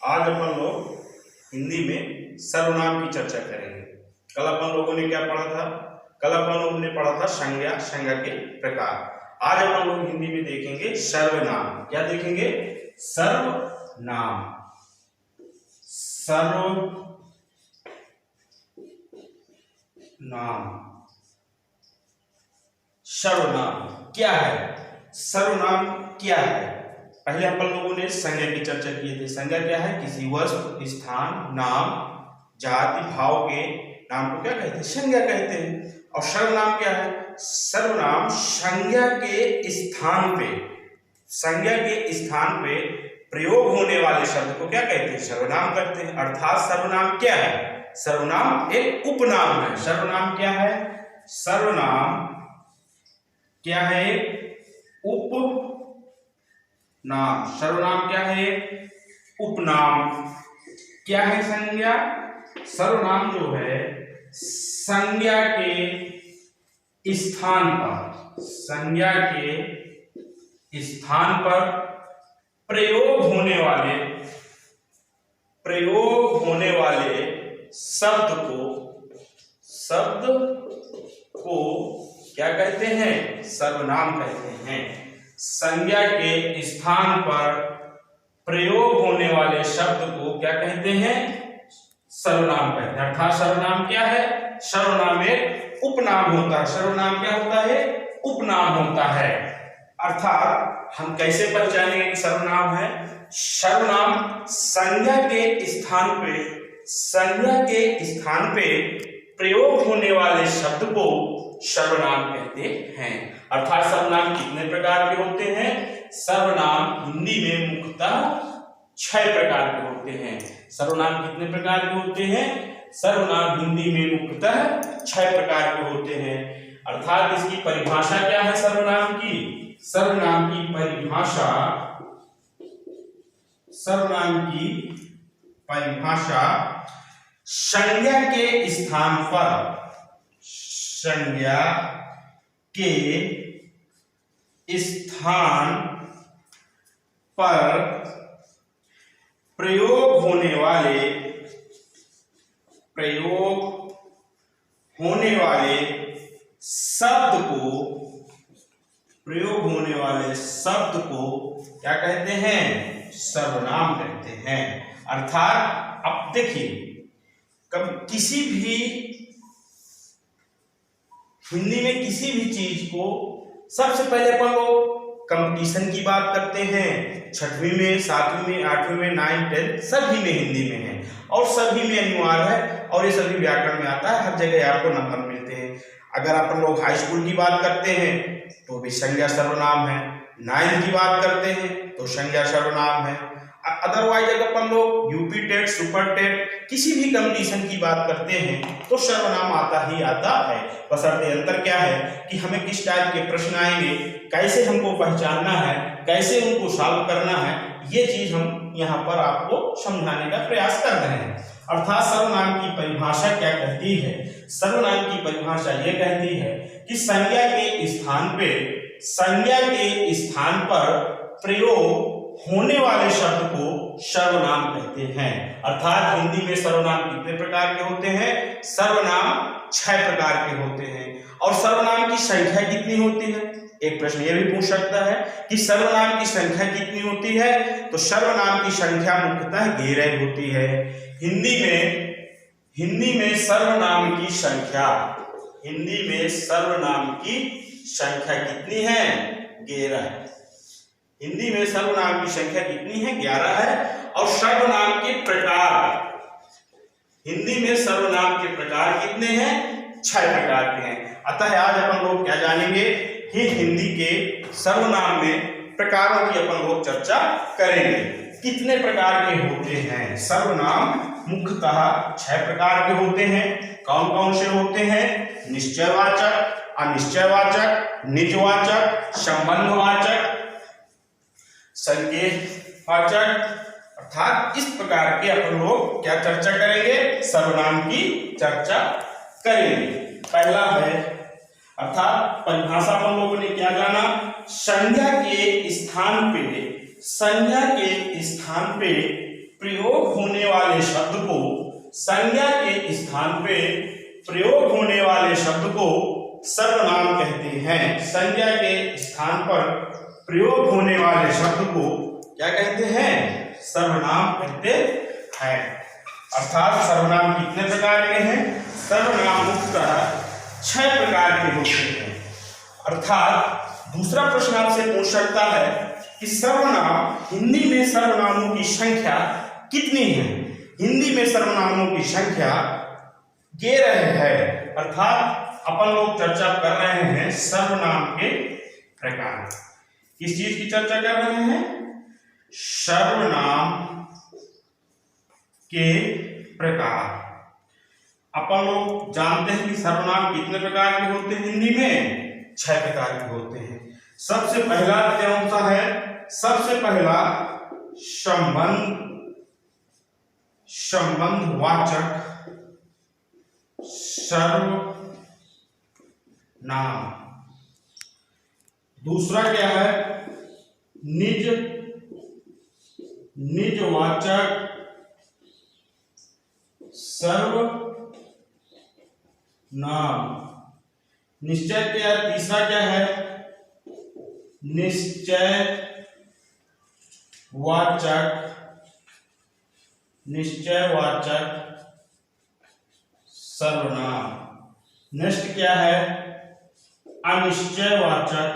आज अपन लोग हिंदी में सर्वनाम की चर्चा करेंगे। कल अपन लोगों ने क्या पढ़ा था? कल अपन लोगों ने पढ़ा था संज्ञा, संज्ञा के प्रकार। आज अपन लोग हिंदी में देखेंगे सर्वनाम। क्या देखेंगे? सर्वनाम। सर्वनाम क्या है? सर्वनाम क्या है? पहले अपन लोगों ने संज्ञा की चर्चा की थी। संज्ञा क्या है? किसी वस्तु, स्थान, नाम, जाति, भाव के नाम को क्या कहते हैं? संज्ञा कहते हैं। और सर्वनाम क्या है? सर्वनाम संज्ञा के स्थान पे प्रयोग होने वाले शब्द को क्या कहते हैं? सर्वनाम कहते हैं। अर्थात सर्वनाम क्या है? सर्वनाम एक उपनाम है। सर्वनाम क्या है? सर्वनाम क्या है? उपनाम। सर्वनाम क्या है? उपनाम। क्या है संज्ञा? सर्वनाम जो है संज्ञा के स्थान पर प्रयोग होने वाले शब्द को क्या कहते हैं? सर्वनाम कहते हैं। संज्ञा के स्थान पर प्रयोग होने वाले शब्द को क्या कहते हैं? सर्वनाम कहते हैं। अर्थात सर्वनाम क्या है? सर्वनाम एक उपनाम होता है। सर्वनाम क्या होता है? उपनाम होता है। अर्थात हम कैसे पहचानेंगे कि सर्वनाम है? सर्वनाम संज्ञा के स्थान पे प्रयोग होने वाले शब्द को सर्वनाम कहते हैं। अर्थात सर्वनाम कितने प्रकार के होते हैं? सर्वनाम हिंदी में मुख्यतः 6 प्रकार के होते हैं। सर्वनाम कितने प्रकार के होते हैं? सर्वनाम हिंदी में मुख्यतः 6 प्रकार के होते हैं। अर्थात इसकी परिभाषा क्या है? सर्वनाम की परिभाषा संज्ञा के स्थान पर प्रयोग होने वाले शब्द को क्या कहते हैं? सर्वनाम कहते हैं। अर्थात अब देखिए, किसी भी हिंदी में किसी भी चीज को सबसे पहले अपन लोग कंपटीशन की बात करते हैं। 6वीं में, 7वीं में, 8वीं में, 9, 10 सभी में हिंदी में है और सभी में अनिवार्य है और ये सभी व्याकरण में आता है। हर जगह आपको नंबर मिलते हैं। अगर अपन लोग हाई स्कूल की बात करते हैं तो भी संज्ञा सर्वनाम है। 9th की बात करते हैं तो संज्ञा सर्वनाम है। अदरवाइज अगर अपन लोग यूपी टेट, सुपर टेट किसी भी कंपटीशन की बात करते हैं तो सर्वनाम आता ही आता है। बशर्ते अंतर क्या है कि हमें किस टाइप के प्रश्न आएंगे, कैसे हमको पहचानना है, कैसे उनको सॉल्व करना है, ये चीज हम यहाँ पर आपको समझाने का प्रयास कर रहे हैं। अर्थात सर्वनाम की परिभाषा क्या कहती है? सर्वनाम की परिभाषा ये कहती है कि संज्ञा के स्थान पर प्रयोग होने वाले शब्द को सर्वनाम कहते हैं। अर्थात हिंदी में सर्वनाम कितने प्रकार के होते हैं? सर्वनाम 6 प्रकार के होते हैं। और सर्वनाम की संख्या कितनी होती है? एक प्रश्न ये भी पूछ सकता है कि सर्वनाम की संख्या कितनी होती है? तो सर्वनाम की संख्या मुख्यतः 11 होती है। हिंदी में सर्वनाम की संख्या कितनी है? 11। हिंदी में सर्वनाम की संख्या कितनी है? 11 है। और सर्वनाम के प्रकार, हिंदी में सर्वनाम के प्रकार कितने हैं? 6 प्रकार के हैं। अतः आज अपन लोग क्या जानेंगे कि हिंदी के सर्वनाम में प्रकारों की अपन लोग चर्चा करेंगे। कितने प्रकार के होते हैं? सर्वनाम मुख्यतः 6 प्रकार के होते हैं। कौन कौन से होते हैं? निश्चयवाचक, अनिश्चयवाचक, निजवाचक, संबंधवाचक, संकेतवाचक। अर्थात इस प्रकार के अपन लोग क्या चर्चा करेंगे? सर्वनाम की चर्चा करेंगे। पहला है, अर्थात परिभाषा अपन लोगों ने क्या जाना? संज्ञा के स्थान पे प्रयोग होने वाले शब्द को संज्ञा के स्थान पे प्रयोग होने वाले शब्द को सर्वनाम कहते हैं। संज्ञा के स्थान पर प्रयोग होने वाले शब्द को क्या कहते हैं? सर्वनाम कहते हैं। अर्थात सर्वनाम कितने प्रकार के हैं? सर्वनाम मुख्यतः 6 प्रकार के होते हैं। अर्थात दूसरा प्रश्न आपसे पूछ सकता है कि सर्वनाम, हिंदी में सर्वनामों की संख्या कितनी है? हिंदी में सर्वनामों की संख्या 11 है। अर्थात अपन लोग चर्चा कर रहे हैं सर्वनाम के प्रकार। किस चीज की चर्चा कर रहे हैं? सर्वनाम के प्रकार। अपन लोग जानते हैं कि सर्वनाम कितने प्रकार के होते हैं? हिंदी में 6 प्रकार के होते हैं। सबसे पहला कौन सा है? सबसे पहला संबंधवाचक सर्वनाम। दूसरा क्या है? निजवाचक सर्वनाम। निश्चय क्या? तीसरा क्या है? निश्चयवाचक सर्वनाम। नेक्स्ट क्या है? अनिश्चयवाचक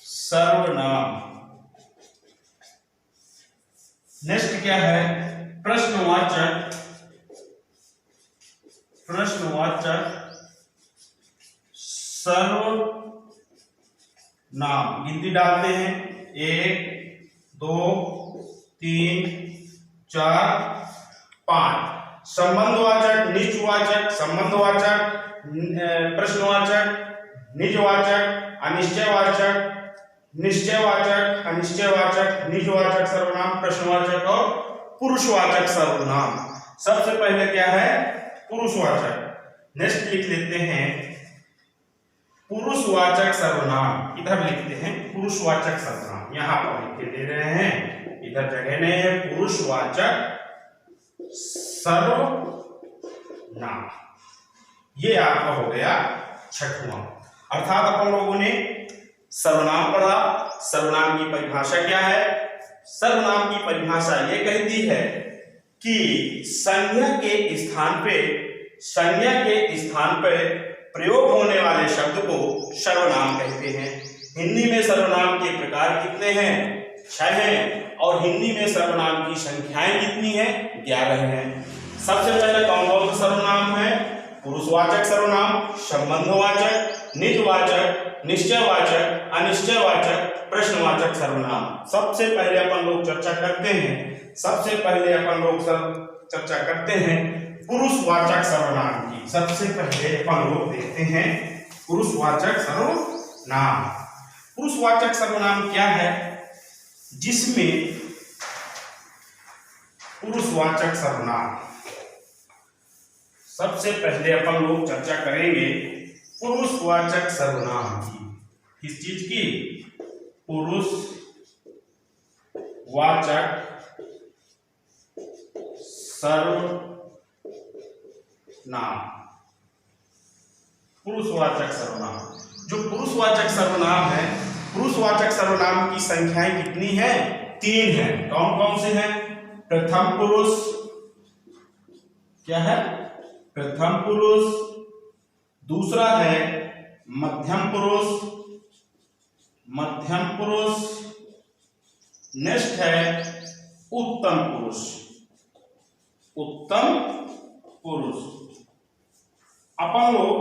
सर्वनाम। नेक्स्ट क्या है? प्रश्नवाचक सर्वनाम। गिनती डालते हैं 1 2 3 4 5। संबंधवाचक, निजवाचक, संबंधवाचक, प्रश्नवाचक, निजवाचक, अनिश्चयवाचक, निश्चयवाचक, अनिश्चयवाचक, निजवाचक सर्वनाम, प्रश्नवाचक और पुरुषवाचक सर्वनाम। सबसे पहले क्या है? पुरुषवाचक। नेक्स्ट लिख लेते हैं पुरुषवाचक सर्वनाम। इधर लिखते हैं पुरुषवाचक सर्वनाम। यहां पर लिख के दे रहे हैं, इधर जगह नहीं है। पुरुषवाचक सर्वनाम, ये आपका हो गया 6वां। अर्थात अपन लोगों ने सर्वनाम पढ़ा। सर्वनाम की परिभाषा क्या है? सर्वनाम की परिभाषा ये कहती है कि संज्ञा के स्थान पे प्रयोग होने वाले शब्द को सर्वनाम कहते हैं। हिंदी में सर्वनाम के प्रकार कितने हैं? 6 हैं। और हिंदी में सर्वनाम की संख्याएं कितनी है? 11 हैं। सबसे पहले कौन कौन सा सर्वनाम है? पुरुषवाचक सर्वनाम, संबंधवाचक, निजवाचक, निश्चयवाचक, अनिश्चयवाचक, प्रश्नवाचक सर्वनाम। सबसे पहले अपन लोग चर्चा करते हैं पुरुषवाचक सर्वनाम की। सबसे पहले अपन लोग देखते हैं पुरुषवाचक सर्वनाम। पुरुषवाचक सर्वनाम क्या है? जिसमें पुरुषवाचक सर्वनाम, सबसे पहले अपन लोग चर्चा करेंगे पुरुषवाचक सर्वनाम की। किस चीज की? पुरुषवाचक सर्वनाम। पुरुषवाचक सर्वनाम, जो पुरुषवाचक सर्वनाम है, पुरुषवाचक सर्वनाम की संख्याएं कितनी है? 3 है। कौन कौन से हैं? प्रथम पुरुष, क्या है? प्रथम पुरुष। दूसरा है मध्यम पुरुष। नेक्स्ट है उत्तम पुरुष। अपन लोग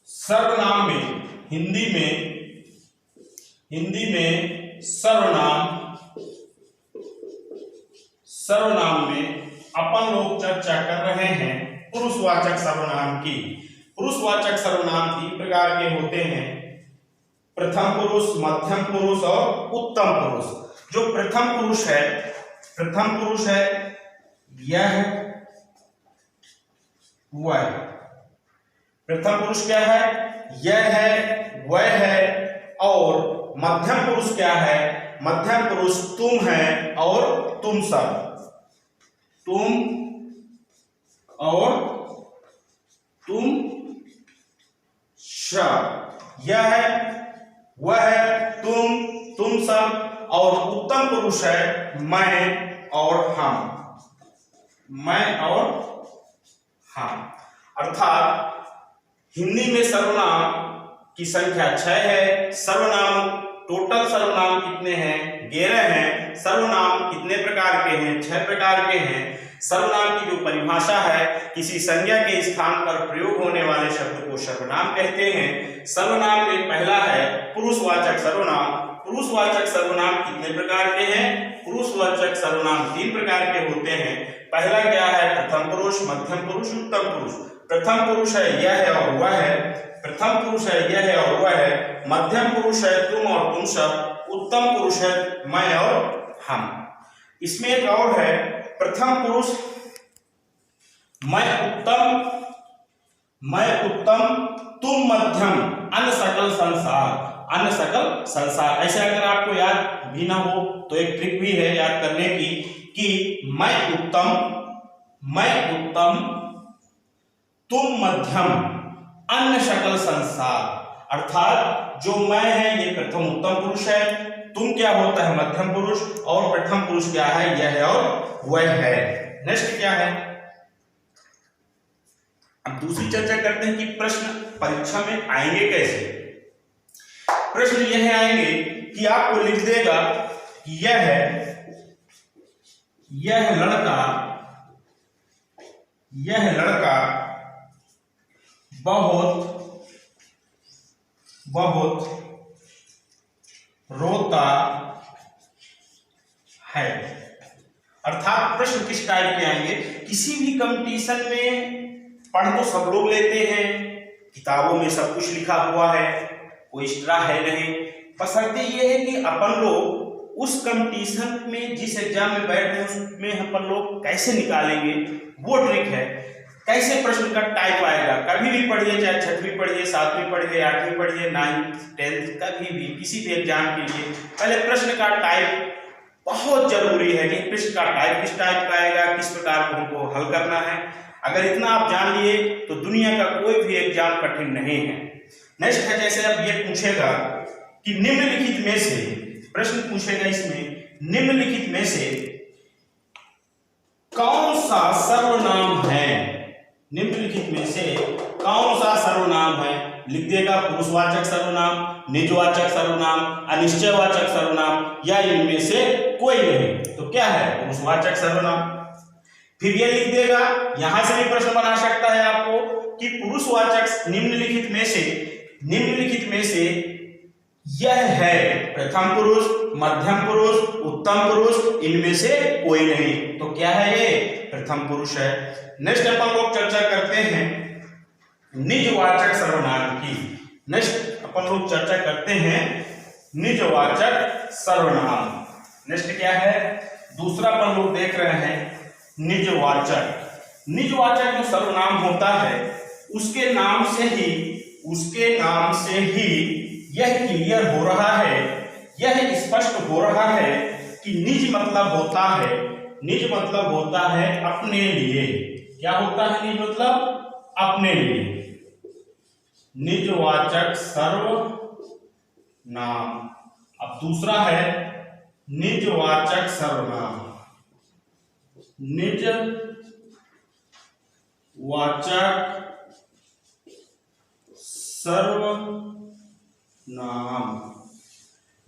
सर्वनाम में, हिंदी में सर्वनाम में अपन लोग चर्चा कर रहे हैं पुरुषवाचक सर्वनाम की। पुरुषवाचक सर्वनाम 3 प्रकार के होते हैं: प्रथम पुरुष, मध्यम पुरुष और उत्तम पुरुष। जो प्रथम पुरुष है यह वह। प्रथम पुरुष क्या है? यह है, वह है। और मध्यम पुरुष क्या है? मध्यम पुरुष तुम है और तुम सब। तुम और तुम सब। यह है, वह है, तुम सब। और उत्तम पुरुष है मैं और हम। मैं और हम। अर्थात हिंदी में सर्वनाम की संख्या 6 है। सर्वनाम, टोटल सर्वनाम कितने हैं? 11 हैं। सर्वनाम कितने प्रकार के हैं? 6 प्रकार के हैं। सर्वनाम की जो परिभाषा है, किसी संज्ञा के स्थान पर प्रयोग होने वाले शब्द को सर्वनाम कहते हैं। सर्वनाम में पहला है पुरुषवाचक सर्वनाम। पुरुषवाचक सर्वनाम कितने प्रकार के हैं? पुरुषवाचक सर्वनाम 3 प्रकार के होते हैं। पहला क्या है? प्रथम पुरुष, मध्यम पुरुष, उत्तम पुरुष। प्रथम पुरुष है यह है और वह है। प्रथम पुरुष है यह है और वह है। मध्यम पुरुष है तुम और तुम सब। उत्तम पुरुष है मैं और हम। इसमें एक और है, प्रथम पुरुष मैं उत्तम, तुम मध्यम, अन्य सकल संसार। अन्य सकल संसार, ऐसे अगर आपको याद भी ना हो तो एक ट्रिक भी है याद करने की, कि मैं उत्तम, तुम मध्यम, अन्य सकल संसार। अर्थात जो मैं है ये प्रथम उत्तम पुरुष है, तुम क्या होता है? मध्यम पुरुष, और प्रथम पुरुष क्या है? यह है और वह है। नेक्स्ट क्या है? अब दूसरी चर्चा करते हैं कि प्रश्न परीक्षा में आएंगे कैसे। प्रश्न यह आएंगे कि आपको लिख देगा कि यह लड़का बहुत रोता है। अर्थात प्रश्न किस टाइप के आएंगे? किसी भी कंपटीशन में पढ़ तो सब लोग लेते हैं, किताबों में सब कुछ लिखा हुआ है, कोई एक्स्ट्रा है नहीं। बशर्ते ये है कि अपन लोग उस कंपटीशन में जिस एग्जाम में बैठ रहे हैं उसमें अपन लोग कैसे निकालेंगे, वो ट्रिक है। कैसे प्रश्न का टाइप आएगा? कभी भी पढ़िए, चाहे 6वीं पढ़िए, 7वीं पढ़िए, 8वीं पढ़िए, 9th 10th, कभी भी किसी भी एग्जाम के लिए पहले प्रश्न का टाइप बहुत जरूरी है कि प्रश्न का टाइप किस टाइप का आएगा, किस प्रकार को हमको हल करना है। अगर इतना आप जान लिए तो दुनिया का कोई भी एग्जाम कठिन नहीं है। नेक्स्ट है, जैसे अब ये पूछेगा कि निम्नलिखित में से, प्रश्न पूछेगा इसमें, निम्नलिखित में से कौन सा सर्वनाम है? निम्नलिखित में से कौन सा सर्वनाम है? लिख देगा पुरुषवाचक सर्वनाम, निजवाचक सर्वनाम, अनिश्चयवाचक सर्वनाम, या इनमें से कोई नहीं। तो क्या है? पुरुषवाचक सर्वनाम। फिर ये लिख देगा, यहां से भी प्रश्न बना सकता है आपको कि पुरुषवाचक निम्नलिखित में से यह है प्रथम पुरुष, मध्यम पुरुष, उत्तम पुरुष, इनमें से कोई नहीं। तो क्या है? ये प्रथम पुरुष है। नेक्स्ट अपन लोग चर्चा करते हैं निजवाचक सर्वनाम की। नेक्स्ट अपन लोग चर्चा करते हैं निजवाचक सर्वनाम। नेक्स्ट क्या है? दूसरा अपन लोग देख रहे हैं निजवाचक। निजवाचक जो सर्वनाम होता है उसके नाम से ही यह क्लियर हो रहा है, यह स्पष्ट हो रहा है कि निज मतलब होता है अपने लिए। क्या होता है निज मतलब? अपने लिए। निजवाचक सर्वनाम। अब दूसरा है निजवाचक सर्वनाम। निजवाचक सर्वनाम।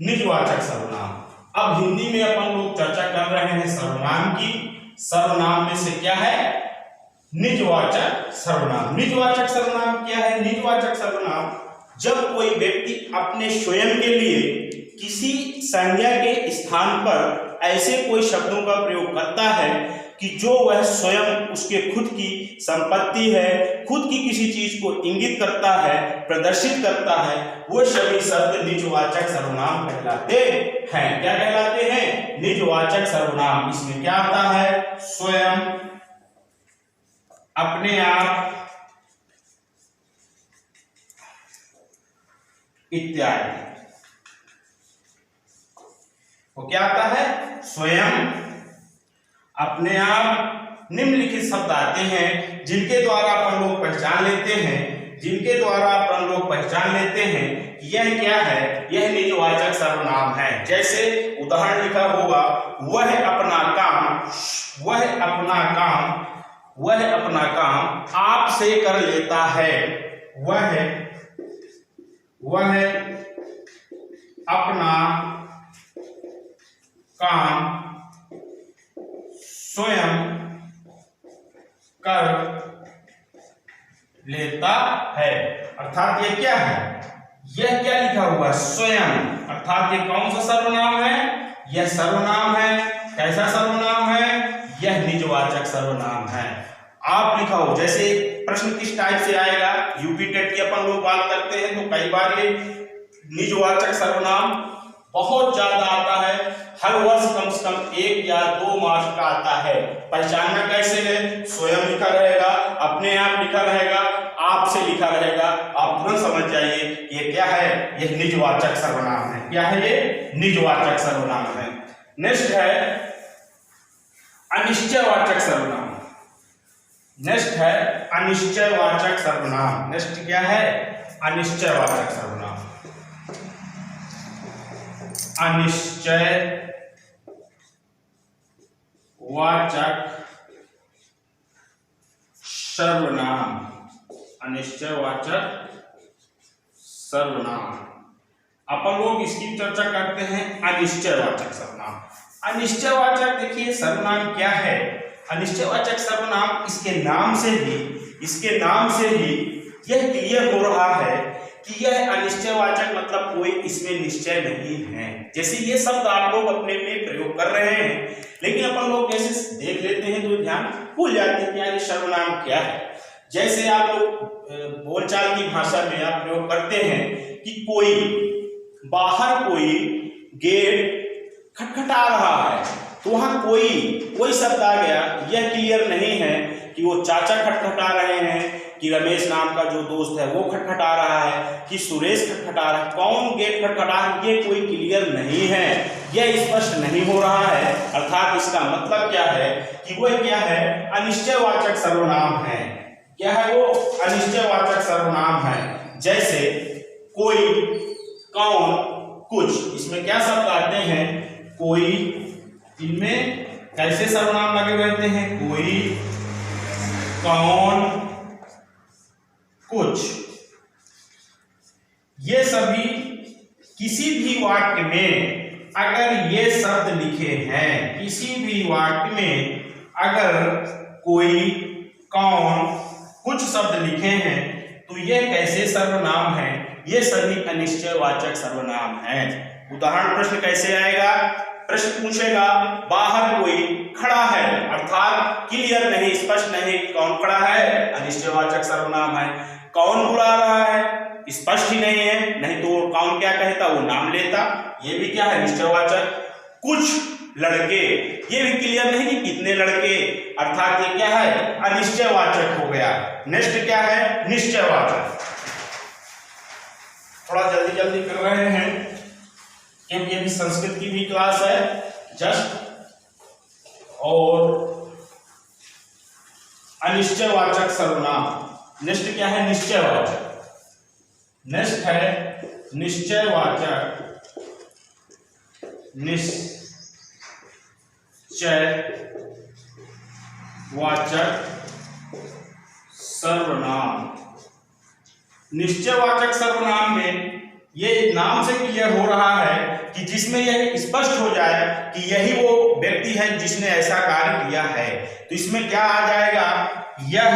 निजवाचक सर्वनाम। अब हिंदी में अपन लोग चर्चा कर रहे हैं सर्वनाम की। सर्वनाम में से क्या है? निजवाचक सर्वनाम। निजवाचक सर्वनाम क्या है? निजवाचक सर्वनाम जब कोई व्यक्ति अपने स्वयं के लिए किसी संज्ञा के स्थान पर ऐसे कोई शब्दों का प्रयोग करता है कि जो वह स्वयं उसके खुद की संपत्ति है, खुद की किसी चीज को इंगित करता है, प्रदर्शित करता है, वो सभी शब्द निजवाचक सर्वनाम कहलाते हैं। क्या कहलाते हैं? निजवाचक सर्वनाम। इसमें क्या आता है? स्वयं, अपने आप इत्यादि। वो क्या आता है? स्वयं, अपने आप। निम्नलिखित शब्द आते हैं जिनके द्वारा अपन लोग पहचान लेते हैं, जिनके द्वारा अपन लोग पहचान लेते हैं कि यह क्या है, यह निजवाचक सर्वनाम है। जैसे उदाहरण लिखा होगा, वह अपना काम, वह अपना काम, वह अपना काम आपसे कर लेता है। वह अपना काम स्वयं कर लेता है। अर्थात ये क्या है? यह क्या लिखा हुआ? स्वयं। अर्थात ये कौन सा सर्वनाम है? यह सर्वनाम है। कैसा सर्वनाम है? यह निजवाचक सर्वनाम है। आप लिखा हो, जैसे प्रश्न किस टाइप से आएगा, यूपी टेट की अपन लोग बात करते हैं तो कई बार ये निजवाचक सर्वनाम बहुत ज्यादा आता है। हर वर्ष कम से कम 1 या 2 मार्क्स का आता है। पहचानना कैसे है? स्वयं लिखा रहेगा, अपने आप लिखा रहेगा, आपसे लिखा रहेगा। आप तुरंत समझ जाइए ये क्या है? यह निजवाचक सर्वनाम है। क्या है ये? निजवाचक सर्वनाम है। नेक्स्ट है अनिश्चयवाचक सर्वनाम। नेक्स्ट है अनिश्चयवाचक सर्वनाम। नेक्स्ट क्या है? अनिश्चयवाचक सर्वनाम। अनिश्चयवाचक सर्वनाम। अनिश्चयवाचक सर्वनाम। अपन लोग इसकी चर्चा करते हैं अनिश्चयवाचक सर्वनाम। अनिश्चयवाचक देखिए सर्वनाम क्या है? अनिश्चयवाचक सर्वनाम इसके नाम से ही यह क्लियर हो रहा है कि यह अनिश्चयवाचक मतलब कोई इसमें निश्चय नहीं है। जैसे ये शब्द आप लोग अपने में प्रयोग कर रहे हैं, लेकिन अपन लोग जैसे देख लेते हैं तो ध्यान भूल जाते हैं कि यार ये सर्वनाम क्या है। जैसे आप लोग बोलचाल की भाषा में आप प्रयोग करते हैं कि कोई बाहर कोई गेट खटखटा रहा है, तो वहां कोई शब्द आ गया। यह क्लियर नहीं है कि वो चाचा खटखटा रहे हैं, कि रमेश नाम का जो दोस्त है वो खटखटा रहा है, कि सुरेश खटखटा रहा है। कौन गेट खटखटा है ये कोई क्लियर नहीं है, यह स्पष्ट नहीं हो रहा है। अर्थात इसका मतलब क्या है कि वो क्या है? अनिश्चयवाचक सर्वनाम है। क्या है वो? अनिश्चयवाचक सर्वनाम है। जैसे कोई, कौन, कुछ, इसमें क्या शब्द आते हैं? कोई, इनमें कैसे सर्वनाम लगे रहते हैं? कोई, कौन, कुछ। ये सभी किसी भी वाक्य में अगर ये शब्द लिखे हैं, किसी भी वाक्य में अगर कोई, कौन, कुछ शब्द लिखे हैं तो ये कैसे सर्वनाम है? ये सभी अनिश्चयवाचक सर्वनाम हैं। उदाहरण प्रश्न कैसे आएगा? प्रश्न पूछेगा बाहर कोई खड़ा है, अर्थात क्लियर नहीं, स्पष्ट नहीं कौन खड़ा है, अनिश्चयवाचक सर्वनाम है। कौन बुला रहा है, स्पष्ट ही नहीं है, नहीं तो कौन क्या कहता, वो नाम लेता, ये भी क्या है? निश्चयवाचक। कुछ लड़के, ये भी क्लियर नहीं कि कितने लड़के, अर्थात ये क्या है? अनिश्चयवाचक हो गया। नेक्स्ट क्या है? निश्चयवाचक। थोड़ा जल्दी जल्दी कर रहे हैं क्योंकि अभी संस्कृत की भी क्लास है जस्ट। और अनिश्चयवाचक सर्वनाम। नेक्स्ट क्या है? निश्चयवाचक। नेक्स्ट है निश्चयवाचक, निश्चयवाचक सर्वनाम। निश्चयवाचक सर्वनाम में ये नाम से क्लियर हो रहा है कि जिसमें यह स्पष्ट हो जाए कि यही वो व्यक्ति है जिसने ऐसा कार्य किया है, तो इसमें क्या आ जाएगा? यह,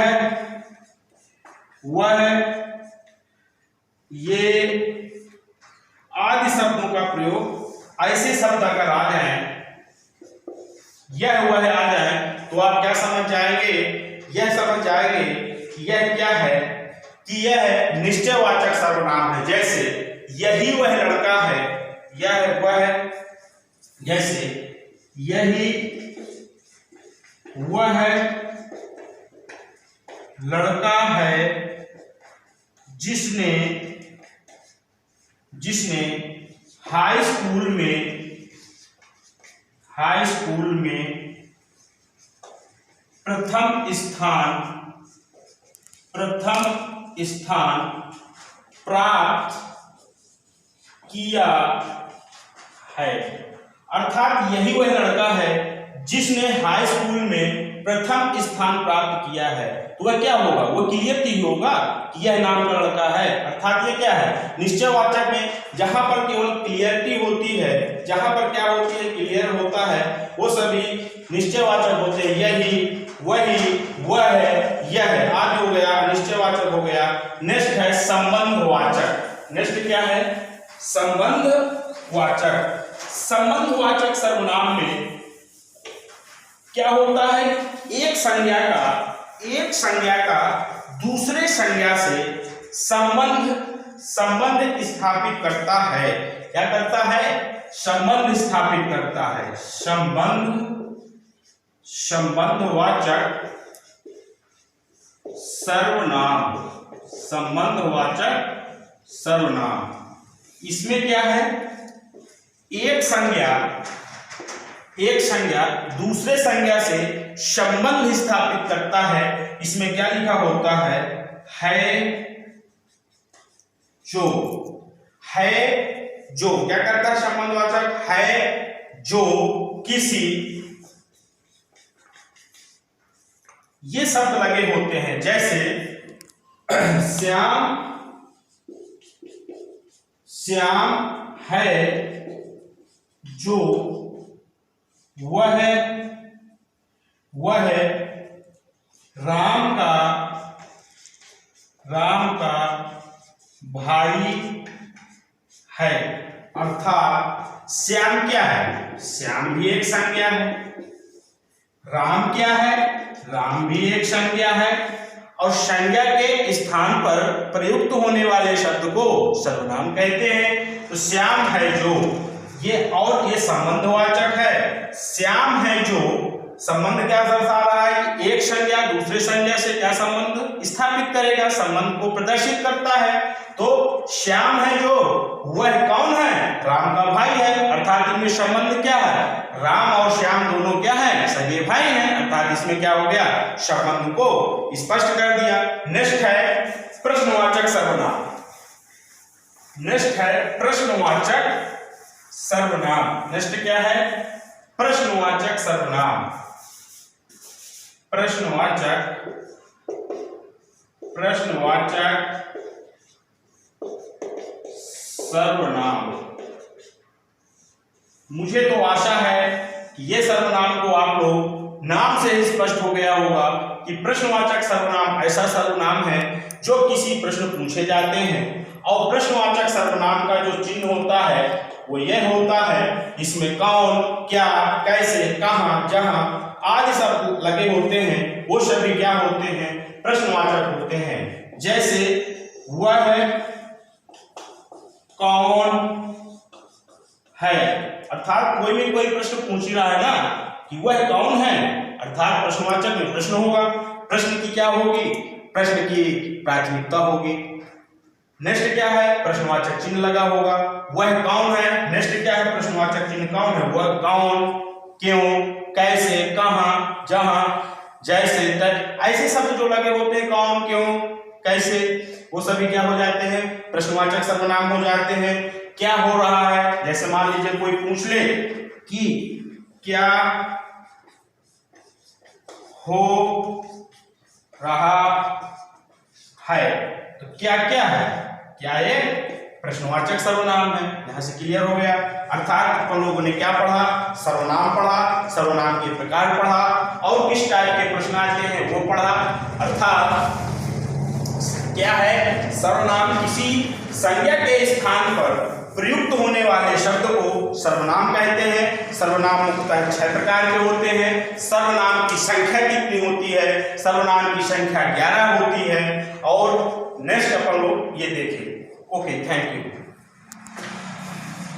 वह, ये आदि शब्दों का प्रयोग। ऐसे शब्द अगर आ जाए, यह वह आ जाए, तो आप क्या समझ जाएंगे? यह समझ जाएंगे कि यह क्या है, कि यह निश्चयवाचक सर्वनाम है। जैसे यही वह लड़का है, यह वह, जैसे यही वह लड़का है जिसने हाई स्कूल में प्रथम स्थान प्राप्त किया है। अर्थात यही वह लड़का है जिसने हाई स्कूल में प्रथम स्थान प्राप्त किया है। तो वह क्या होगा, वो क्लियर ही होगा कि यह नाम का लड़का है। अर्थात ये क्या है, निश्चयवाचक में जहां पर केवल क्लियरिटी होती है, जहां पर क्या होती है, क्लियर होता है, वो सभी निश्चयवाचक होते हैं। यही, वही, वह है, यह है, आदि हो गया, निश्चयवाचक हो गया। नेक्स्ट है संबंधवाचक। नेक्स्ट क्या है, संबंधवाचक। संबंधवाचक सर्वनाम में क्या होता है, एक संज्ञा का दूसरे संज्ञा से संबंध स्थापित करता है। क्या करता है, संबंध स्थापित करता है। संबंधवाचक सर्वनाम। इसमें क्या है, एक संज्ञा दूसरे संज्ञा से संबंध स्थापित करता है। इसमें क्या लिखा होता है जो क्या करता है, संबंधवाचक है जो किसी, ये शब्द लगे होते हैं, जैसे श्याम है जो, वह राम का भाई है। अर्थात श्याम क्या है, श्याम भी एक संज्ञा है। राम क्या है, राम भी एक संज्ञा है। और संज्ञा के स्थान पर प्रयुक्त होने वाले शब्द को सर्वनाम कहते हैं। तो श्याम है जो, ये और ये संबंधवाचक है। श्याम है जो संबंध क्या दर्शा रहा है, एक संज्ञा दूसरे संज्ञा से क्या संबंध स्थापित करेगा, संबंध को प्रदर्शित करता है। तो श्याम है जो, वह कौन है, राम का भाई है। अर्थात इनमें संबंध क्या है, राम और श्याम दोनों क्या है, सगे भाई हैं। अर्थात इसमें क्या हो गया, संबंध को स्पष्ट कर दिया। नेक्स्ट है प्रश्नवाचक सर्वनाम। नेक्स्ट है प्रश्नवाचक सर्वनाम। नेक्स्ट क्या है, प्रश्नवाचक सर्वनाम। प्रश्नवाचक सर्वनाम। मुझे तो आशा है कि ये सर्वनाम को आप लोग नाम से ही स्पष्ट हो गया होगा कि प्रश्नवाचक सर्वनाम ऐसा सर्वनाम है जो किसी प्रश्न पूछे जाते हैं। और प्रश्नवाचक सर्वनाम का जो चिन्ह होता है वो यह होता है, इसमें कौन, क्या, कैसे, कहां, जहां आदि शब्द लगे होते हैं, वो सभी क्या होते हैं, प्रश्नवाचक होते हैं। जैसे वह कौन है, अर्थात कोई भी कोई प्रश्न पूछ रहा है ना कि वह कौन है, अर्थात प्रश्नवाचक में प्रश्न होगा। प्रश्न की क्या होगी, प्रश्न की प्राथमिकता होगी। नेक्स्ट क्या है, प्रश्नवाचक चिन्ह लगा होगा। वह कौन है, नेक्स्ट क्या है, प्रश्नवाचक चिन्ह कौन है, वह कौन, क्यों, कैसे, कहां, जहां, जैसे, तक, ऐसे शब्द जो लगे होते हैं, कौन, क्यों, कैसे, वो सभी क्या हो जाते हैं, प्रश्नवाचक सर्वनाम हो जाते हैं। क्या हो रहा है, जैसे मान लीजिए कोई पूछ ले कि क्या हो रहा है, तो क्या क्या है, क्या ये प्रश्नवाचक सर्वनाम है। यहां से क्लियर हो गया। अर्थात अपन लोगों ने क्या पढ़ा, सर्वनाम पढ़ा, सर्वनाम के प्रकार पढ़ा और किस टाइप के प्रश्न आते हैं वो पढ़ा। अर्थात क्या है, सर्वनाम किसी संज्ञा के स्थान पर प्रयुक्त होने वाले शब्द को सर्वनाम कहते हैं। सर्वनाम मुख्यतः 6 प्रकार के होते हैं। सर्वनाम की संख्या कितनी होती है, सर्वनाम की संख्या 11 होती है। और नेक्स्ट अपन लोग ये देखें। Okay, thank you.